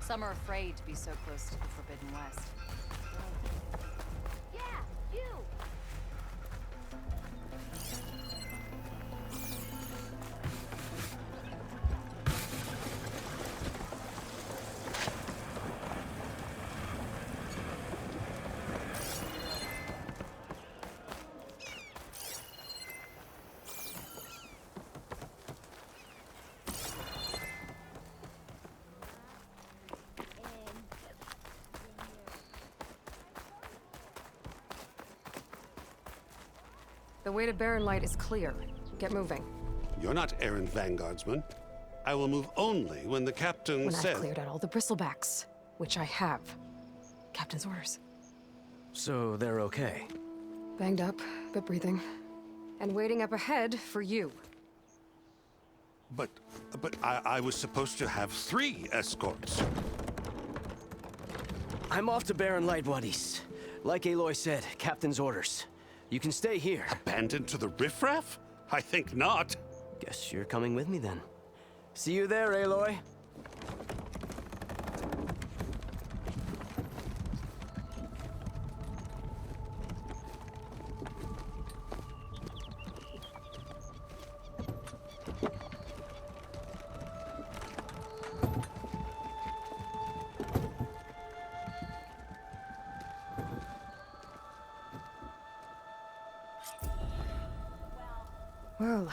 Some are afraid to be so close to the Forbidden West. Yeah, you! The way to Barren Light is clear. Get moving. You're not errant vanguardsman. I will move only when the captain When says... I've cleared out all the bristlebacks, which I have. Captain's orders. So they're okay? Banged up, but breathing. And waiting up ahead for you. But I was supposed to have 3 escorts. I'm off to Barren Light, buddies. Like Aloy said, Captain's orders. You can stay here. Abandoned to the riffraff? I think not. Guess you're coming with me then. See you there, Aloy. Well,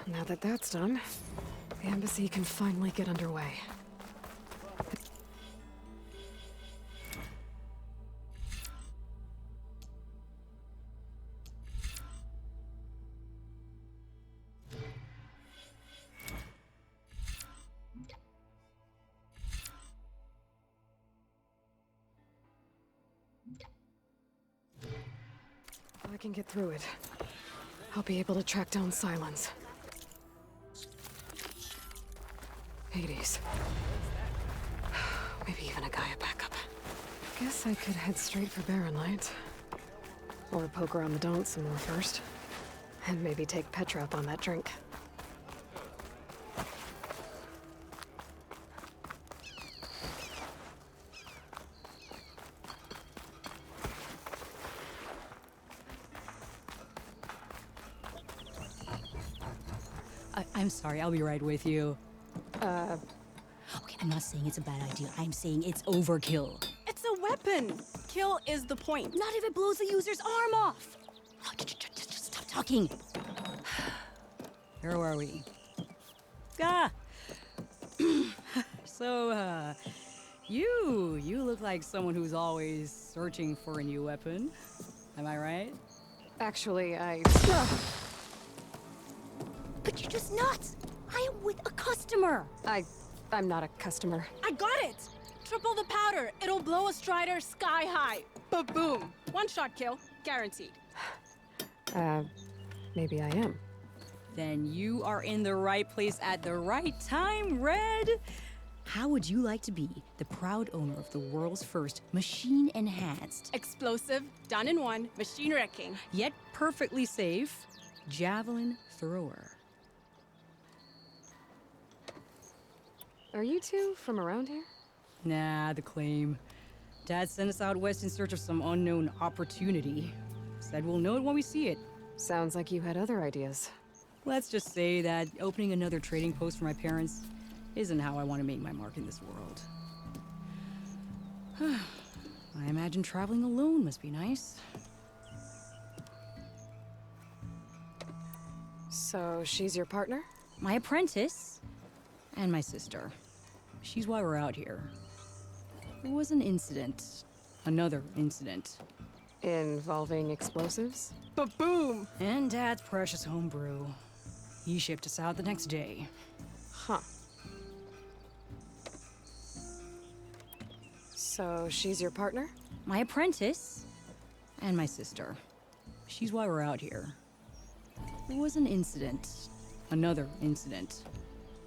now that that's done, the embassy can finally get underway. If I can get through it, I'll be able to track down Silence. Hades. Maybe even a Gaia backup. Guess I could head straight for Barren Light. Or poke around the Daunt some more first. And maybe take Petra up on that drink. I'm sorry, I'll be right with you. Okay, I'm not saying it's a bad idea. I'm saying it's overkill. It's a weapon. Kill is the point. Not if it blows the user's arm off. Oh, just stop talking. Where are we? Ah! So, you look like someone who's always searching for a new weapon. Am I right? Actually, But you're just nuts. I am with a customer. I'm not a customer. I got it. Triple the powder. It'll blow a Strider sky high. Ba-boom. One-shot kill. Guaranteed. Maybe I am. Then you are in the right place at the right time, Red. How would you like to be the proud owner of the world's first machine-enhanced, Explosive, done in one, machine wrecking. yet perfectly safe, javelin thrower? Are you two from around here? Nah, the claim. Dad sent us out west in search of some unknown opportunity. Said we'll know it when we see it. Sounds like you had other ideas. Let's just say that opening another trading post for my parents isn't how I want to make my mark in this world. I imagine traveling alone must be nice. So she's your partner? My apprentice and my sister. She's why we're out here. There was an incident. Another incident. Involving explosives? Ba-boom. And Dad's precious homebrew. He shipped us out the next day. Huh. So she's your partner? My apprentice and my sister. She's why we're out here. There was an incident. Another incident.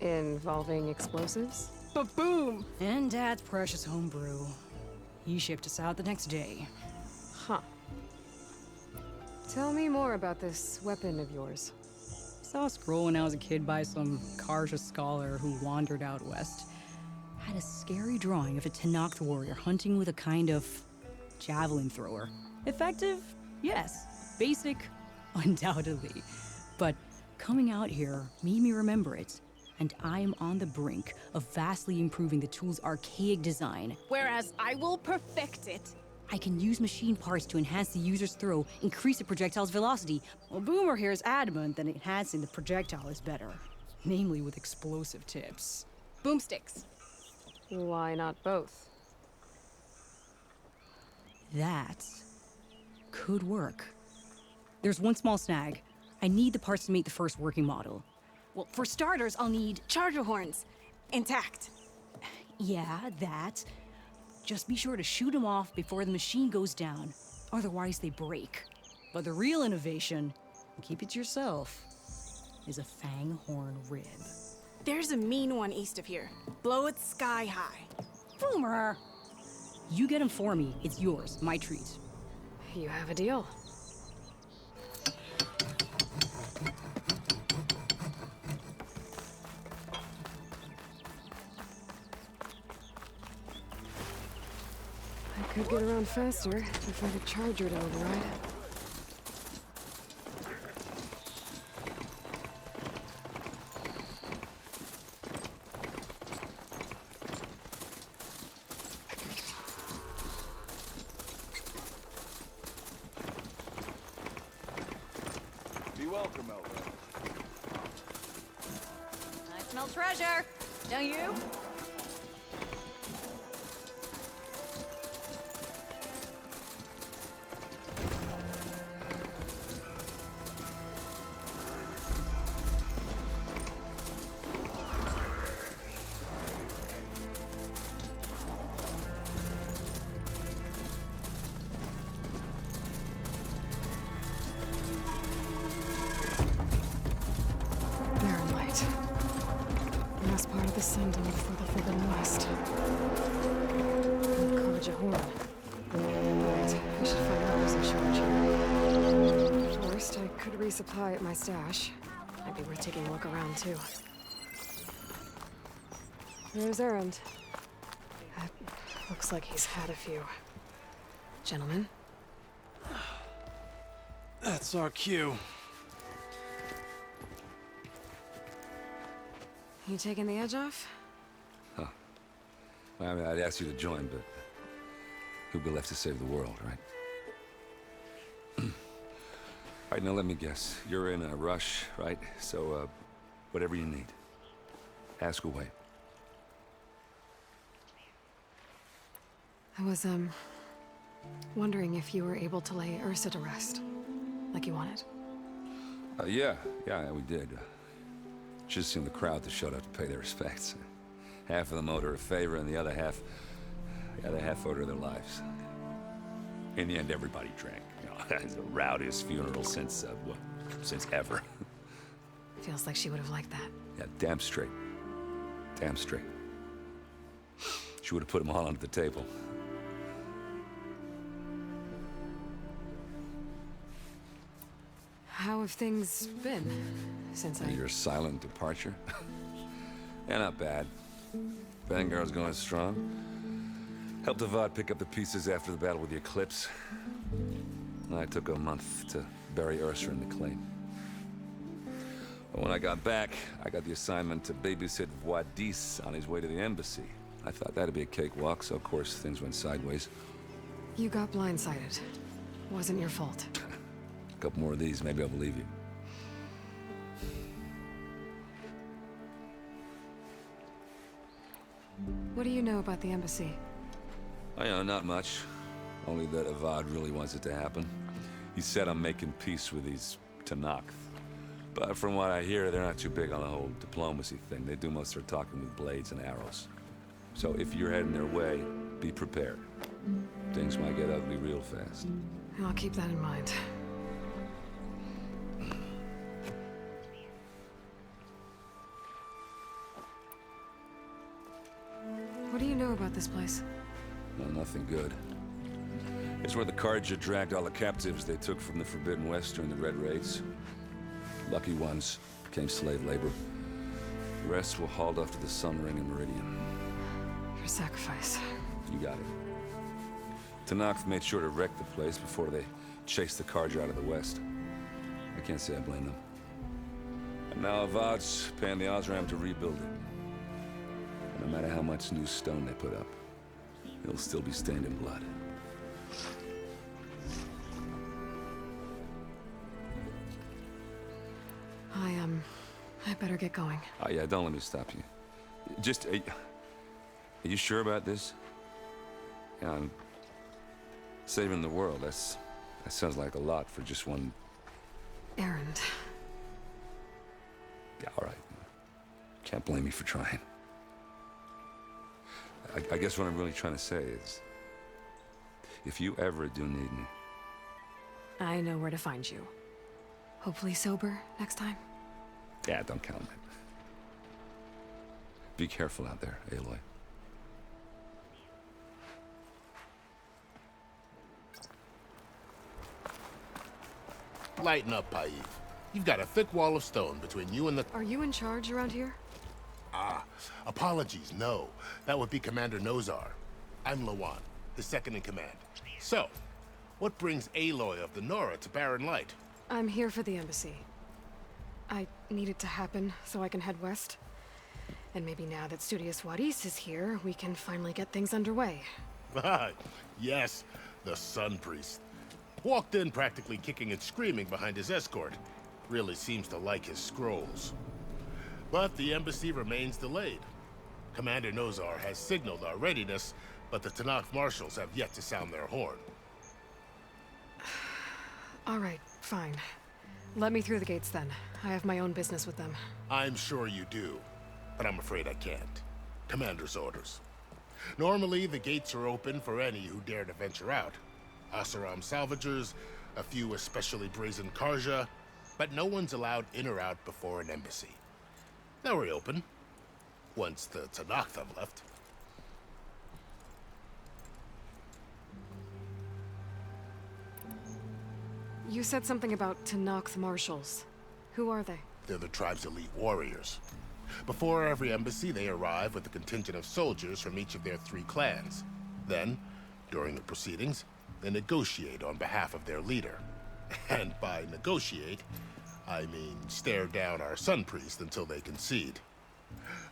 Involving explosives? Ba-boom. And Dad's precious homebrew. He shipped us out the next day. Huh. Tell me more about this weapon of yours. Saw a scroll when I was a kid by some Karja scholar who wandered out west. had a scary drawing of a Tenakth warrior hunting with a kind of javelin thrower. Effective? Yes. Basic? Undoubtedly. But coming out here made me remember it, and I am on the brink of vastly improving the tool's archaic design. Whereas I will perfect it. I can use machine parts to enhance the user's throw, increase the projectile's velocity. Well, Boomer here is adamant that enhancing the projectile is better, namely with explosive tips. Boomsticks. Why not both? That could work. There's one small snag. I need the parts to make the first working model. Well, for starters, I'll need charger horns. Intact. Yeah, that. Just be sure to shoot them off before the machine goes down. Otherwise, they break. But the real innovation, keep it to yourself, is a fang horn rib. There's a mean one east of here. Blow it sky high. Boomer! You get him for me. It's yours. My treat. You have a deal. I could get around faster if I had a charger to override. Be welcome, Elva. I smell treasure. Don't you? Barren light. Last part of the sending before the Forbidden West. Karja horn. Right, I should find out who's in charge here. First, I could resupply at my stash. Might be worth taking a look around, too. There's Erend. Looks like he's had a few. Gentlemen? That's our cue. You taking the edge off? Well, I mean, I'd ask you to join, but who'd be left to save the world, right? All right, now let me guess. You're in a rush, right? So, whatever you need, ask away. I was, wondering if you were able to lay Ursa to rest, like you wanted. Yeah, we did. Just seemed the crowd that showed up to pay their respects. Half of them owed her a favor, and the other half owed her their lives. In the end, everybody drank. You know, it's the rowdiest funeral since ever. Feels like she would have liked that. Yeah, damn straight. Damn straight. She would have put them all onto the table. How have things been since Your silent departure? Yeah, not bad. Vanguard's going strong. Helped Avad pick up the pieces after the battle with the Eclipse. I took a month to bury Ursa in the claim. But when I got back, I got the assignment to babysit Wadis on his way to the embassy. I thought that'd be a cakewalk, so of course things went sideways. You got blindsided. Wasn't your fault. A couple more of these, maybe I'll believe you. What do you know about the embassy? I know, not much. Only that Avad really wants it to happen. He said I'm making peace with these Tenakth. But from what I hear, they're not too big on the whole diplomacy thing. They do most of their talking with blades and arrows. So if you're heading their way, be prepared. Things might get ugly real fast. I'll keep that in mind. What do you know about this place? No, nothing good. It's where the Karja dragged all the captives they took from the Forbidden West during the Red Raids. Lucky ones became slave labor. The rest were hauled off to the Sun Ring and Meridian. Your sacrifice. You got it. Tanakh made sure to wreck the place before they chased the Karja out of the west. I can't say I blame them. And now Avad's paying the Osram to rebuild it. And no matter how much new stone they put up, it'll still be stained in blood. I better get going. Oh yeah, don't let me stop you. Just, are you sure about this? Yeah, I'm saving the world. That sounds like a lot for just one... Errand. Yeah, all right. Can't blame me for trying. I guess what I'm really trying to say is, if you ever do need me... I know where to find you. Hopefully sober next time. Yeah, don't count on it. Be careful out there, Aloy. Lighten up, Paif. You've got a thick wall of stone between you and the... Are you in charge around here? Ah, apologies, no. That would be Commander Nozar. I'm Lawan, his second in command. So, what brings Aloy of the Nora to Barren Light? I'm here for the embassy. I need it to happen so I can head west. And maybe now that Studious Wadis is here, we can finally get things underway. Yes, the Sun Priest. Walked in practically kicking and screaming behind his escort. Really seems to like his scrolls. But the embassy remains delayed. Commander Nozar has signaled our readiness, but the Tanakh marshals have yet to sound their horn. All right, fine. Let me through the gates then. I have my own business with them. I'm sure you do, but I'm afraid I can't. Commander's orders. Normally, the gates are open for any who dare to venture out. Oseram salvagers, a few especially brazen Karja, but no one's allowed in or out before an embassy. They'll reopen, once the Tanakh have left. You said something about Tanakh marshals. Who are they? They're the tribe's elite warriors. Before every embassy, they arrive with a contingent of soldiers from each of their 3 clans. Then, during the proceedings, they negotiate on behalf of their leader. And by negotiate, I mean stare down our Sun Priest until they concede.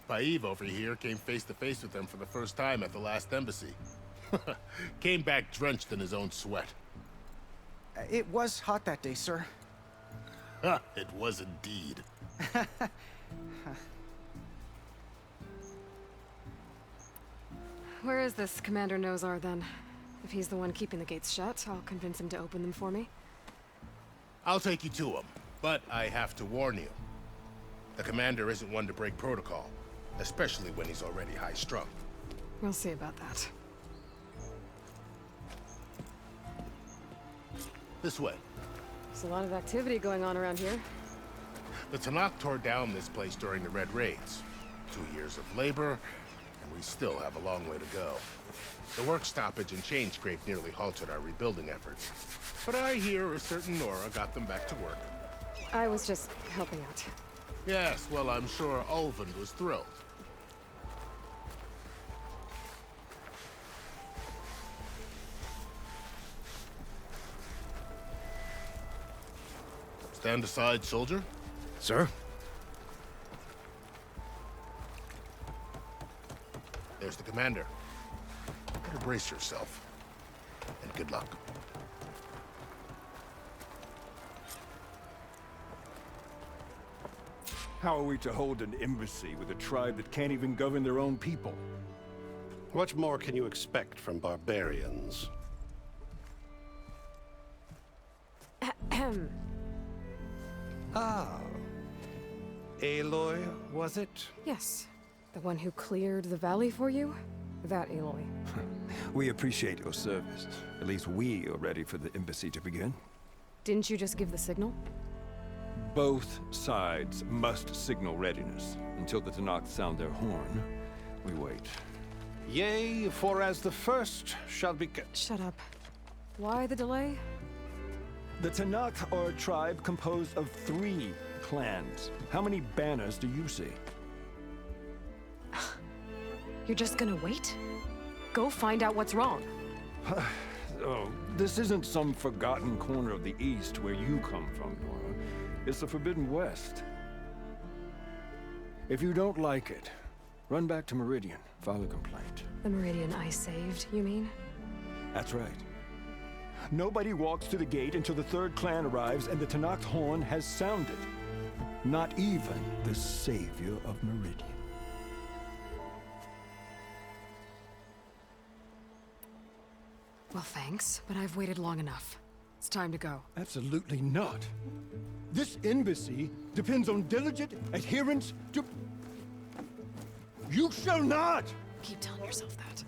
Paif over here came face to face with them for the first time at the last embassy. Came back drenched in his own sweat. It was hot that day, sir. It was indeed. Where is this Commander Nozar, then? If he's the one keeping the gates shut, I'll convince him to open them for me. I'll take you to him, but I have to warn you. The commander isn't one to break protocol, especially when he's already high-strung. We'll see about that. This way. There's a lot of activity going on around here. The Tanakh tore down this place during the Red Raids. 2 years of labor, and we still have a long way to go. The work stoppage and chain scrape nearly halted our rebuilding efforts. But I hear a certain Nora got them back to work. I was just helping out. Yes, well, I'm sure Ulvin was thrilled. Stand aside, soldier. Sir? There's the commander. Better brace yourself. And good luck. How are we to hold an embassy with a tribe that can't even govern their own people? What more can you expect from barbarians? Ah. Aloy, was it? Yes. The one who cleared the valley for you? That Aloy. We appreciate your service. At least we are ready for the embassy to begin. Didn't you just give the signal? Both sides must signal readiness. Until the Tanakh sound their horn, we wait. Yea, for as the first shall be... Shut up. Why the delay? The Tanakh are a tribe composed of 3 clans. How many banners do you see? You're just gonna wait? Go find out what's wrong. Oh, this isn't some forgotten corner of the East where you come from, Nora. It's the Forbidden West. If you don't like it, run back to Meridian, file a complaint. The Meridian I saved, you mean? That's right. Nobody walks to the gate until the third clan arrives and the Tenakth horn has sounded. Not even the savior of Meridian. Well, thanks, but I've waited long enough. It's time to go. Absolutely not. This embassy depends on diligent adherence to... You shall not! Keep telling yourself that.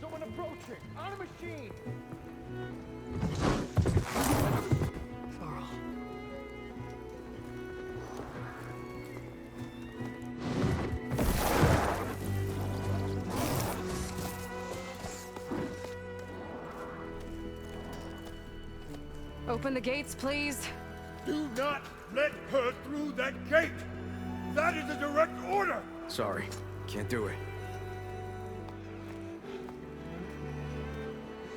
Someone approaching! On a machine! Varl. Open the gates, please. Do not let her through that gate! That is a direct order! Sorry, can't do it.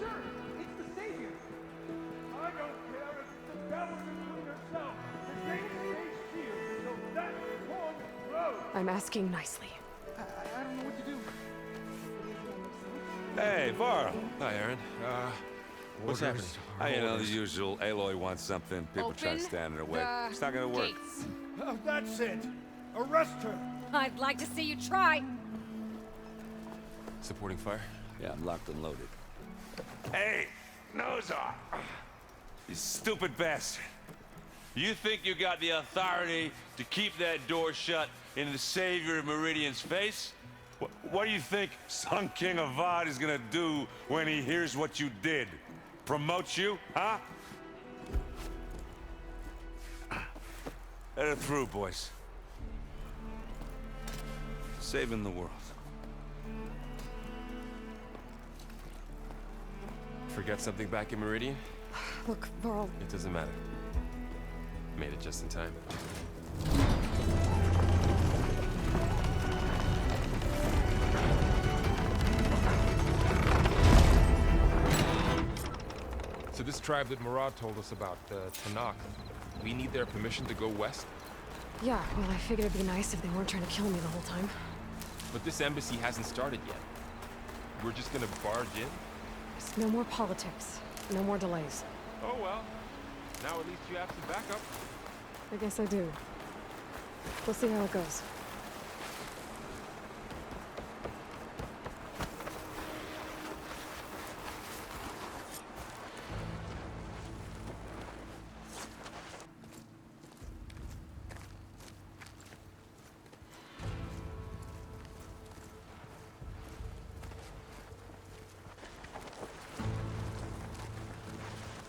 Sir, it's the Savior! I don't care if it's the devil including herself! The gate stays sealed until that horn blows! I'm asking nicely. I don't know what to do. Hey, Varl. Hi, Aaron. What's happening? You know, the usual. Aloy wants something. People try to stand in her way. It's not gonna work. Gates. Oh, that's it! Arrest her! I'd like to see you try. Supporting fire? Yeah, I'm locked and loaded. Hey, nose off! You stupid bastard. You think you got the authority to keep that door shut in the savior of Meridian's face? What do you think Sun King Avad is gonna do when he hears what you did? Promote you, huh? Let her through, boys. Saving the world. Forget something back in Meridian? Look, Varl. It doesn't matter. Made it just in time. So this tribe that Murad told us about, the Tenakth, we need their permission to go west? Yeah, well, I figured it'd be nice if they weren't trying to kill me the whole time. But this embassy hasn't started yet. We're just gonna barge in? Just no more politics. No more delays. Oh well. Now at least you have some backup. I guess I do. We'll see how it goes.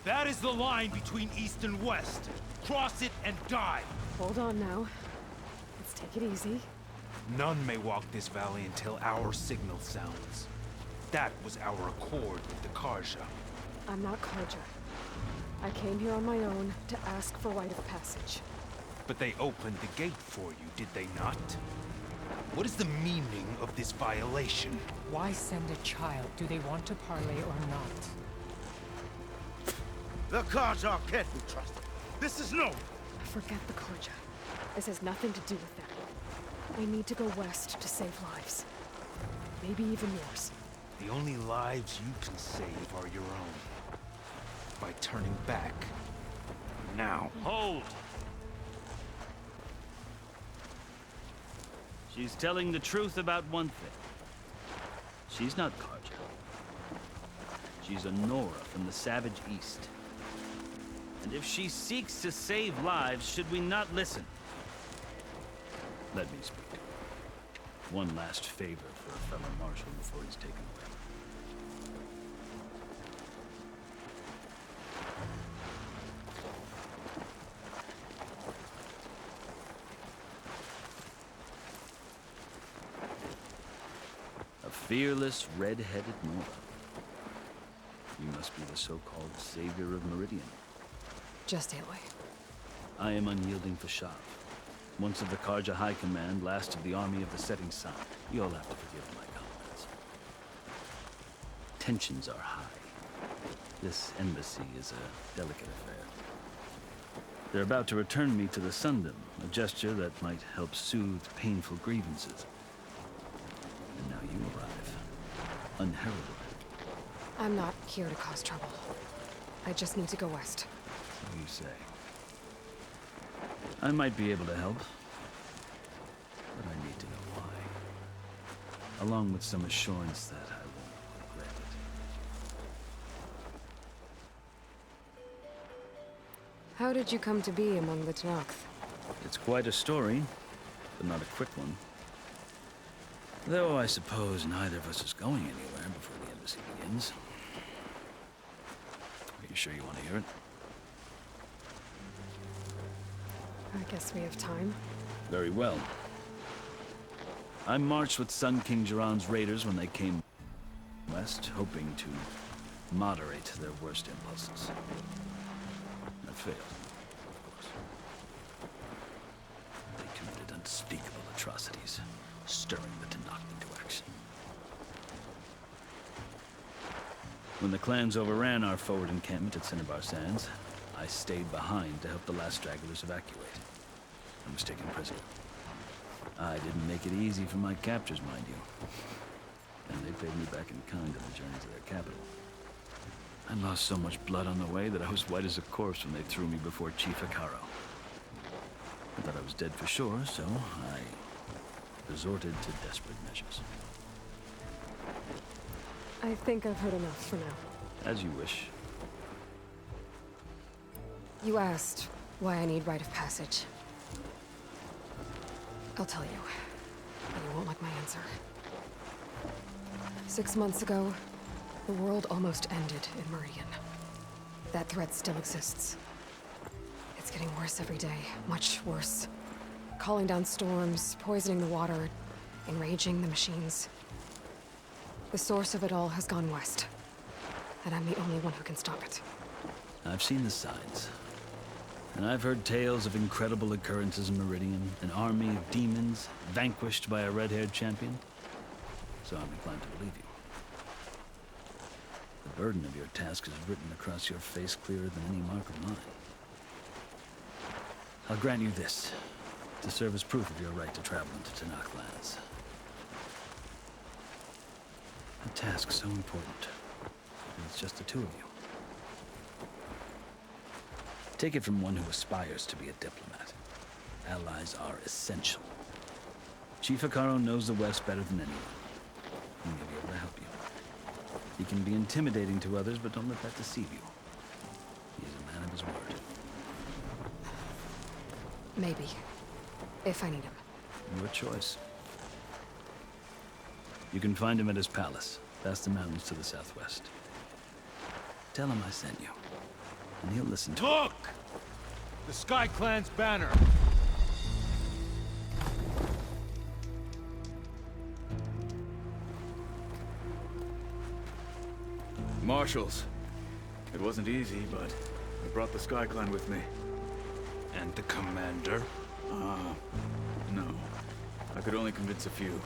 That is the line between East and West. Cross it and die. Hold on now. Let's take it easy. None may walk this valley until our signal sounds. That was our accord with the Karja. I'm not Karja. I came here on my own to ask for rite of passage. But they opened the gate for you, did they not? What is the meaning of this violation? Why send a child? Do they want to parley or not? The Karja can't be trusted. This is no... Forget the Karja. This has nothing to do with them. I need to go west to save lives. Maybe even yours. The only lives you can save are your own. By turning back. Now. Hold! She's telling the truth about one thing. She's not Karja. She's a Nora from the Savage East. And if she seeks to save lives, should we not listen? Let me speak. One last favor for a fellow marshal before he's taken away. A fearless, red-headed Nora. You must be the so-called savior of Meridian. Just Aloy. I am unyielding for Shav. Once of the Karja High Command, last of the army of the setting sun. You'll have to forgive my comments. Tensions are high. This embassy is a delicate affair. They're about to return me to the Sundom, a gesture that might help soothe painful grievances. And now you arrive, unheralded. I'm not here to cause trouble. I just need to go west. So you say. I might be able to help, but I need to know why. Along with some assurance that I won't regret it. How did you come to be among the Tenakth? It's quite a story, but not a quick one. Though I suppose neither of us is going anywhere before the embassy begins. Are you sure you want to hear it? I guess we have time. Very well. I marched with Sun King Jiran's raiders when they came west, hoping to moderate their worst impulses. I failed, of course. They committed unspeakable atrocities, stirring the Tenakth into action. When the clans overran our forward encampment at Cinnabar Sands, I stayed behind to help the last stragglers evacuate. I was taken prisoner. I didn't make it easy for my captors, mind you. And they paid me back in kind on the journey to their capital. I lost so much blood on the way that I was white as a corpse when they threw me before Chief Hikaro. I thought I was dead for sure, so I resorted to desperate measures. I think I've heard enough for now. As you wish. You asked why I need rite of passage. I'll tell you, but you won't like my answer. 6 months ago, the world almost ended in Meridian. That threat still exists. It's getting worse every day, much worse. Calling down storms, poisoning the water, enraging the machines. The source of it all has gone west, and I'm the only one who can stop it. I've seen the signs. And I've heard tales of incredible occurrences in Meridian, an army of demons vanquished by a red-haired champion. So I'm inclined to believe you. The burden of your task is written across your face clearer than any mark of mine. I'll grant you this, to serve as proof of your right to travel into Tenakth lands. A task so important, and it's just the two of you. Take it from one who aspires to be a diplomat. Allies are essential. Chief Hikaro knows the West better than anyone. He may be able to help you. He can be intimidating to others, but don't let that deceive you. He's a man of his word. Maybe. If I need him. Your choice. You can find him at his palace, past the mountains to the southwest. Tell him I sent you, and he'll listen to Look! The Sky Clan's banner! Marshals. It wasn't easy, but I brought the Sky Clan with me. And the commander? No. I could only convince a few.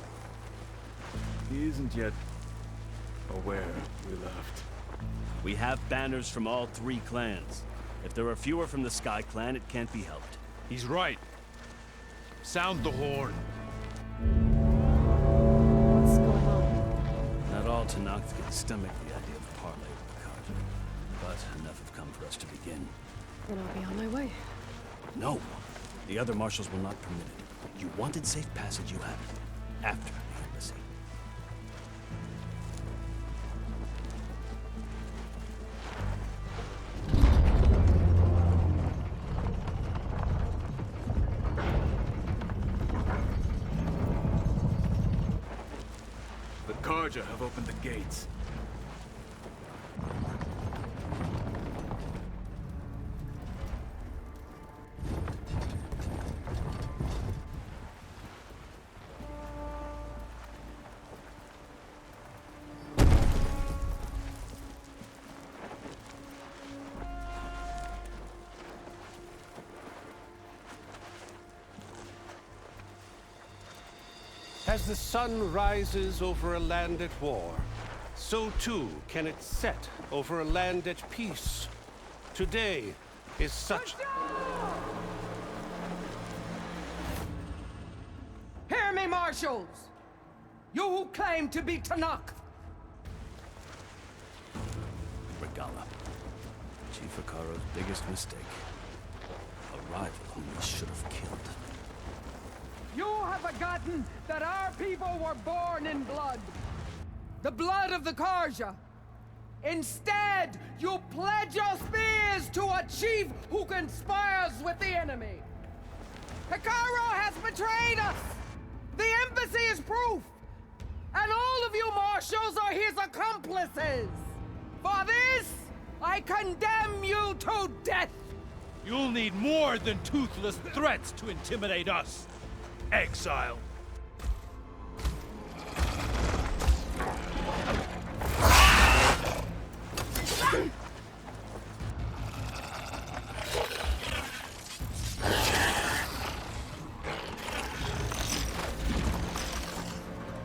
He isn't yet aware we left. We have banners from all 3 clans. If there are fewer from the Sky Clan, it can't be helped. He's right. Sound the horn. What's going on? Not all Tenakth can stomach the idea of parley with the Karja, but enough have come for us to begin. Then I'll be on my way. No. The other marshals will not permit it. You wanted safe passage, you have it. After the embassy. The Karja have opened the gates. As the sun rises over a land at war, so too can it set over a land at peace. Today is such... Hear me, marshals! You who claim to be Tanakh! Regala. Chief Hikaro's biggest mistake. A rival whom we should have killed. You have forgotten that our people were born in blood. The blood of the Karja. Instead, you pledge your spears to a chief who conspires with the enemy. Hikaro has betrayed us! The embassy is proof! And all of you marshals are his accomplices! For this, I condemn you to death! You'll need more than toothless threats to intimidate us. Exile.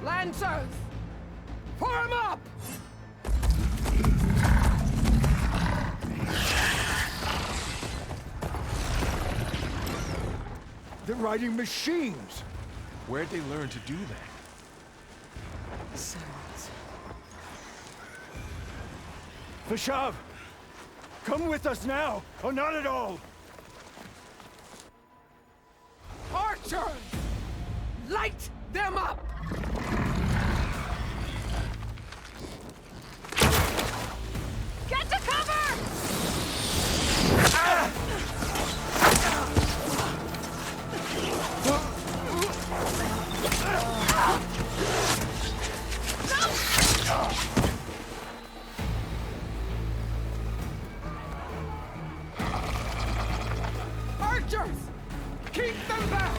Lancers! Form up! They're riding machines! Where'd they learn to do that? Silence. Vashav! Come with us now, or not at all! Archers! Light them up! Get to cover! Archers! Keep them back!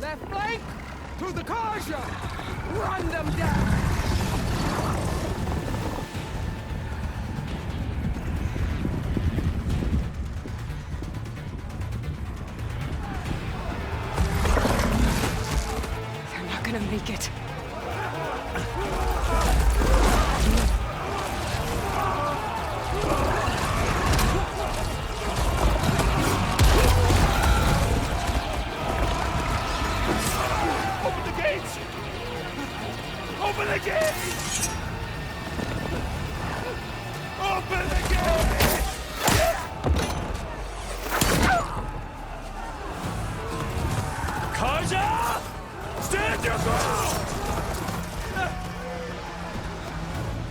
Left flank! To the Karja! Run them down! They're not gonna make it. Open the gates! Open the gates! Open the gates! Karja! Stand your ground!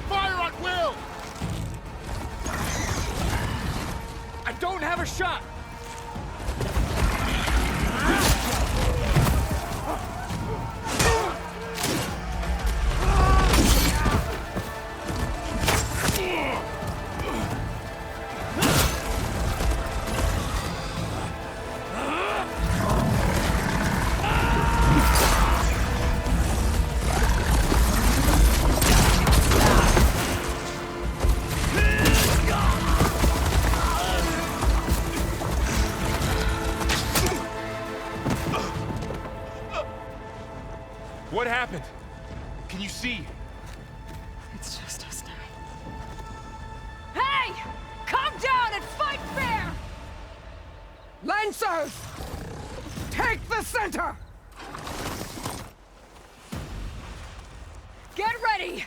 Fire at will! I don't have a shot! What happened? Can you see? It's just us now. Hey! Calm down and fight fair! Lancers! Take the center! Get ready!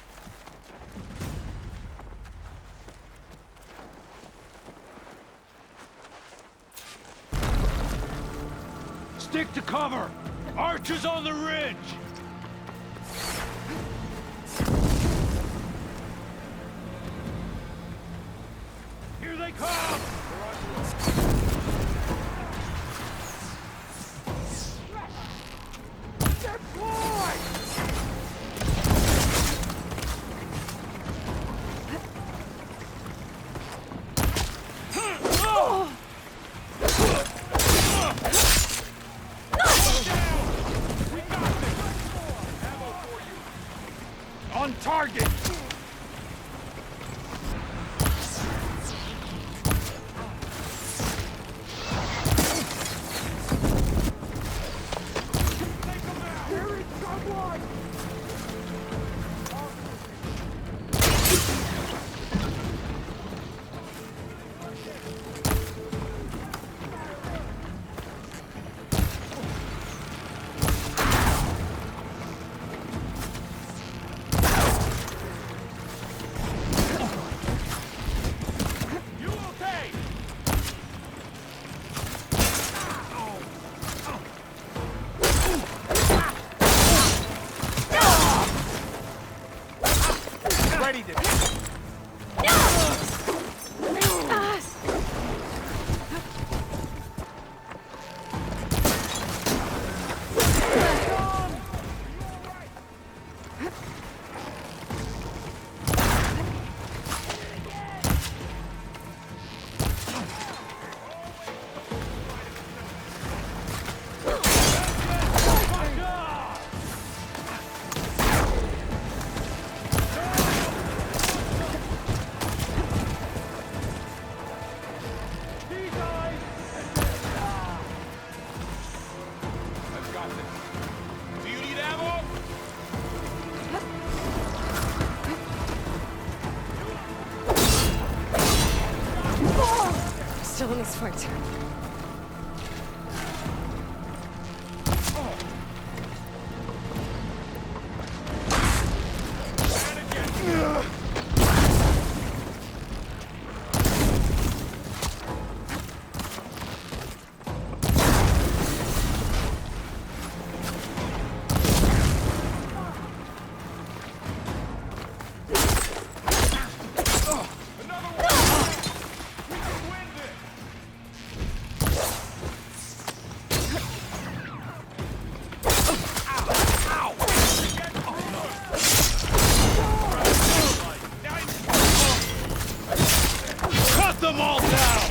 Stick to cover! Archers on the ridge! Here they come! Deploy! still in this fight. Them all down!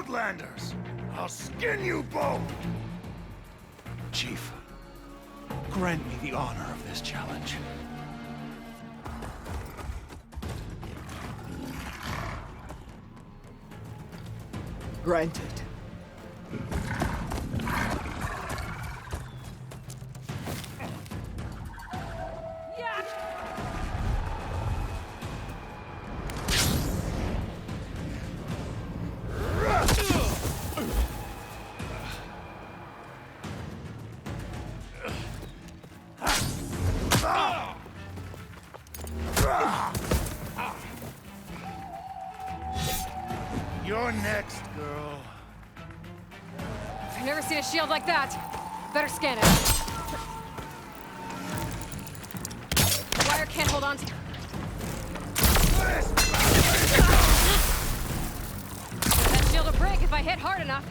Outlanders! I'll skin you both! Chief, grant me the honor of this challenge. Granted. You're next, girl. I've never seen a shield like that. Better scan it. The wire can't hold on to... That shield will break if I hit hard enough.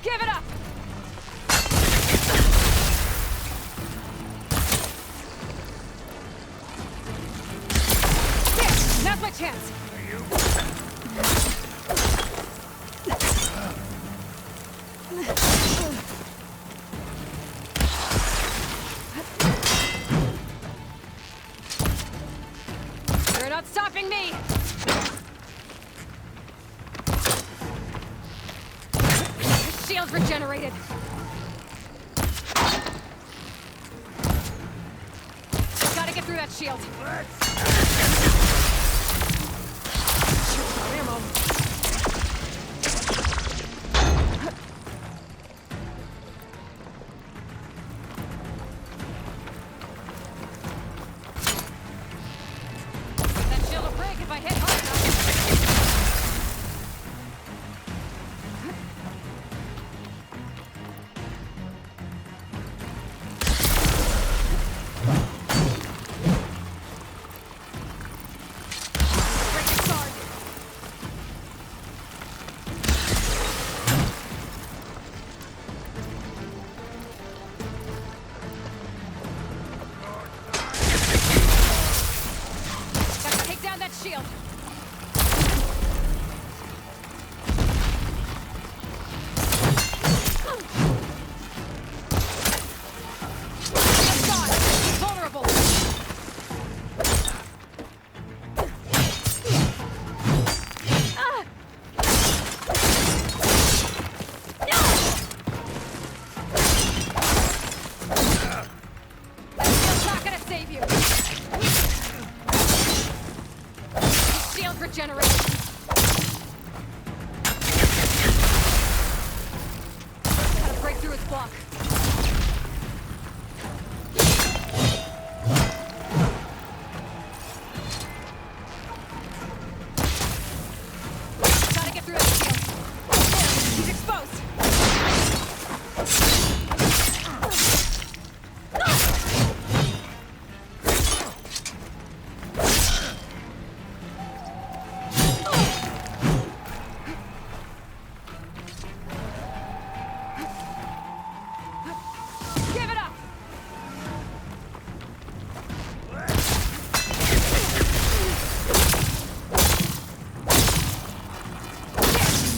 Give it up! There! Now's my chance! You're not stopping me! Shield's regenerated. Gotta get through that shield. Ammo. That shield will break if I hit hard enough. Shield. He's vulnerable. That's not gonna save you. Shield regenerated. Gotta break through its block. Gotta get through that shield. There, he's exposed. Give it up! Here,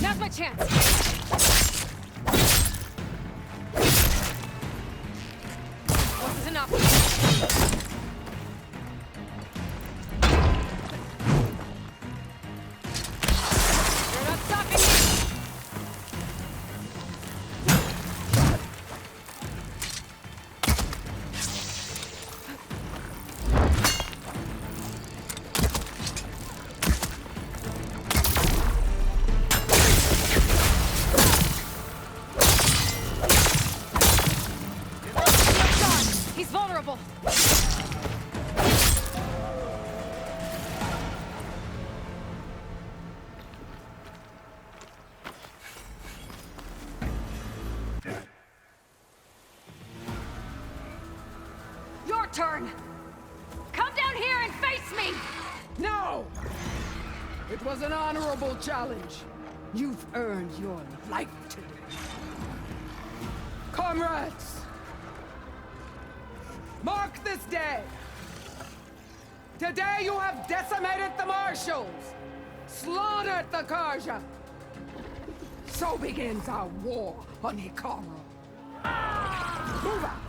now's my chance. This is enough. You're not stopping me! He's vulnerable. Your turn. Come down here and face me. No! It was an honorable challenge. You've earned your life today. Comrades! Mark this day! Today you have decimated the Marshals! Slaughtered the Karja! So begins our war on Hikaru. Move out!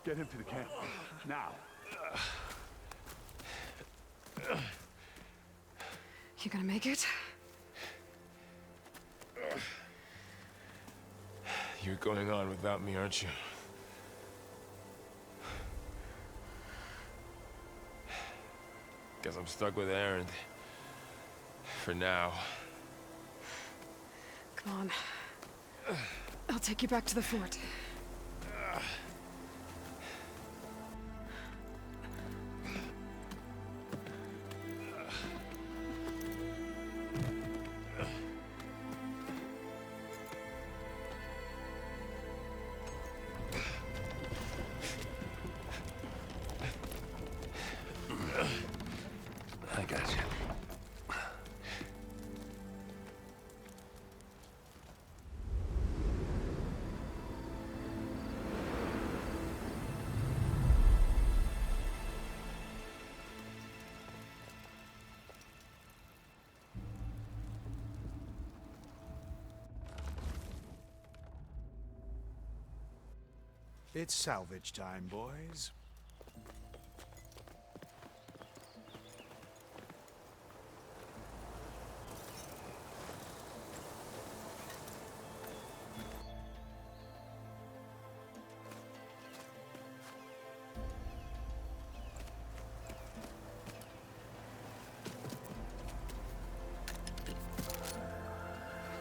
Get him to the camp. Now. You gonna make it? You're going on without me, aren't you? Guess I'm stuck with Aaron. For now. Come on. I'll take you back to the fort. I got you. It's salvage time, boys.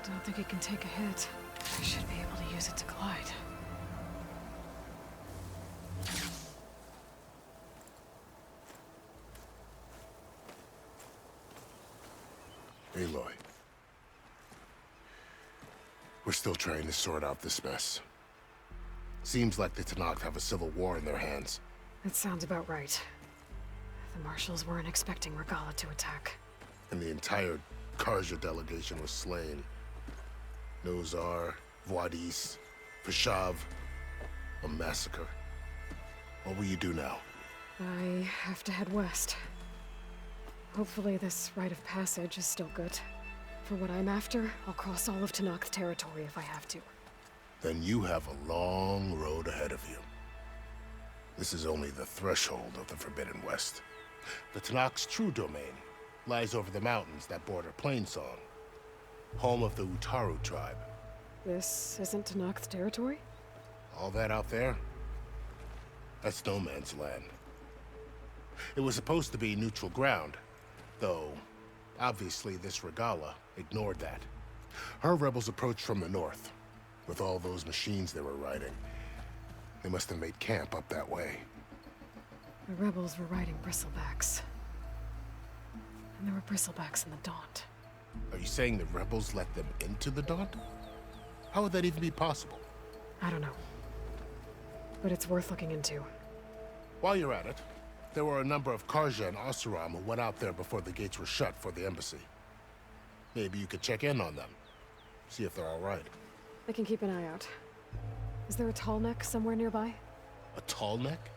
I don't think it can take a hit. I should be able to use it to glide. Aloy. We're still trying to sort out this mess. Seems like the Tenakth have a civil war in their hands. That sounds about right. The Marshals weren't expecting Regala to attack. And the entire Karja delegation was slain. Nozar, Voidis, Vashav. A massacre. What will you do now? I have to head west. Hopefully this rite of passage is still good. For what I'm after, I'll cross all of Tenakth territory if I have to. Then you have a long road ahead of you. This is only the threshold of the Forbidden West. The Tenakth's true domain lies over the mountains that border Plainsong, home of the Utaru tribe. This isn't Tenakth territory? All that out there? That's no man's land. It was supposed to be neutral ground, though obviously this Regala ignored that. Her rebels approached from the north, with all those machines they were riding. They must have made camp up that way. The rebels were riding bristlebacks. And there were bristlebacks in the Daunt. Are you saying the rebels let them into the Daunt? How would that even be possible? I don't know. But it's worth looking into. While you're at it, there were a number of Karja and Oseram who went out there before the gates were shut for the embassy. Maybe you could check in on them. See if they're all right. I can keep an eye out. Is there a tall neck somewhere nearby? A tall neck?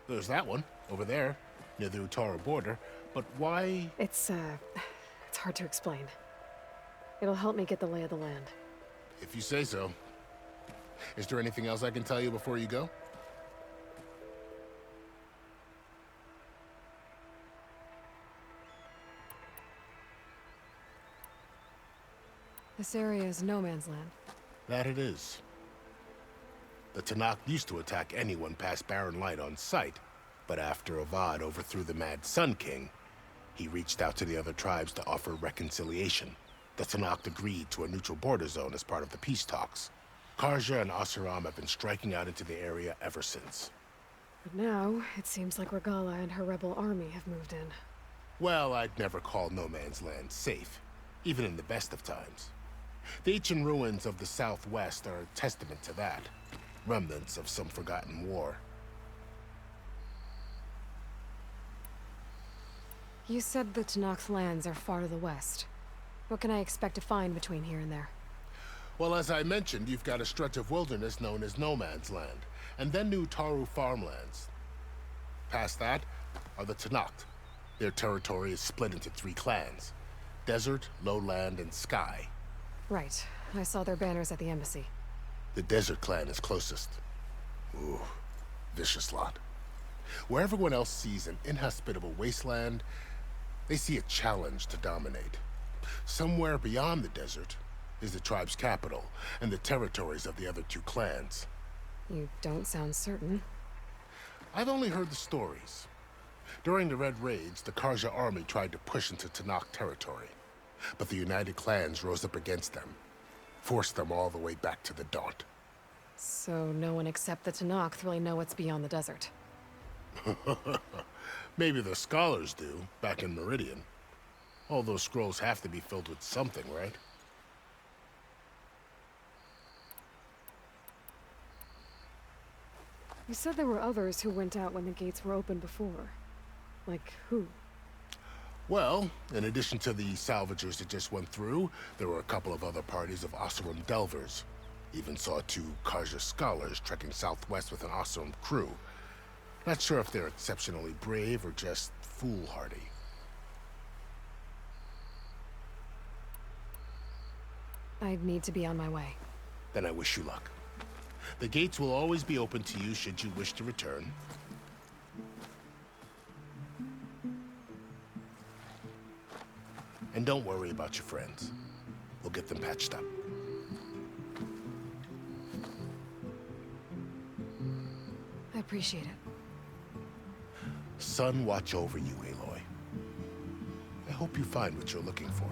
There's that one, over there, near the Utaru border. But why? It's hard to explain. It'll help me get the lay of the land. If you say so. Is there anything else I can tell you before you go? This area is no man's land. That it is. The Tenakth used to attack anyone past Barren Light on sight, but after Avad overthrew the Mad Sun King, he reached out to the other tribes to offer reconciliation. The Tanakh agreed to a neutral border zone as part of the peace talks. Karja and Asuram have been striking out into the area ever since. But now, it seems like Regala and her rebel army have moved in. Well, I'd never call no man's land safe, even in the best of times. The ancient ruins of the southwest are a testament to that. Remnants of some forgotten war. You said the Tanakh's lands are far to the west. What can I expect to find between here and there? Well, as I mentioned, you've got a stretch of wilderness known as No Man's Land, and then new Taru farmlands. Past that are the Tanakh. Their territory is split into 3 clans: Desert, Lowland, and Sky. Right. I saw their banners at the embassy. The Desert clan is closest. Ooh, vicious lot. Where everyone else sees an inhospitable wasteland, they see a challenge to dominate. Somewhere beyond the desert is the tribe's capital and the territories of the other 2 clans. You don't sound certain. I've only heard the stories. During the Red Raids, the Karja army tried to push into Tanakh territory, but the United Clans rose up against them, forced them all the way back to the Daunt. So no one except the Tanakh really know what's beyond the desert. Maybe the scholars do, back in Meridian. All those scrolls have to be filled with something, right? You said there were others who went out when the gates were open before. Like who? Well, in addition to the salvagers that just went through, there were a couple of other parties of Asuram delvers. Even saw 2 Karja scholars trekking southwest with an Asuram crew. Not sure if they're exceptionally brave or just foolhardy. I'd need to be on my way. Then I wish you luck. The gates will always be open to you should you wish to return. And don't worry about your friends. We'll get them patched up. I appreciate it. Sun watch over you, Aloy. I hope you find what you're looking for.